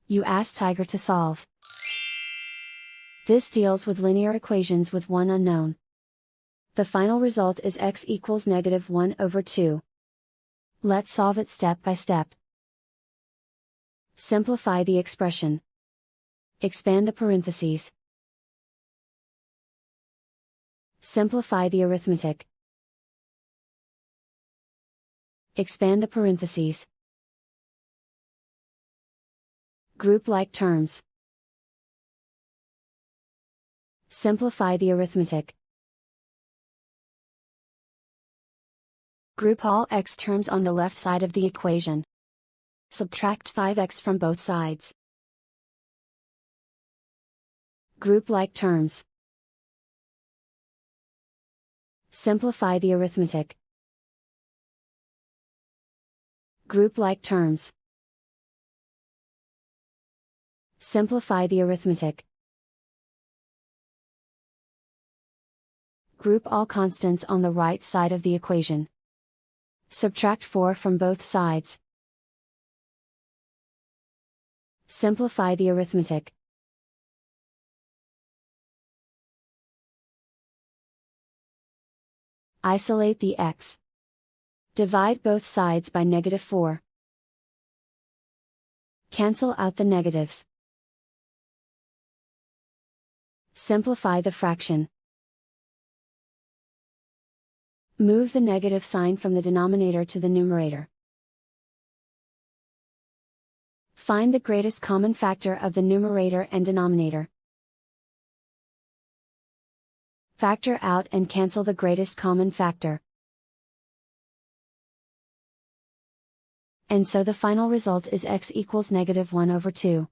You ask Tiger to solve. This deals with linear equations with one unknown. The final result is x equals -1/2. Let's solve it step by step. Simplify the expression. Expand the parentheses. Simplify the arithmetic. Expand the parentheses. Group like terms. Simplify the arithmetic. Group all x terms on the left side of the equation. Subtract 5x from both sides. Group like terms. Simplify the arithmetic. Group like terms. Simplify the arithmetic. Group all constants on the right side of the equation. Subtract 4 from both sides. Simplify the arithmetic. Isolate the x. Divide both sides by -4. Cancel out the negatives. Simplify the fraction. Move the negative sign from the denominator to the numerator. Find the greatest common factor of the numerator and denominator. Factor out and cancel the greatest common factor. And so the final result is x equals -1/2.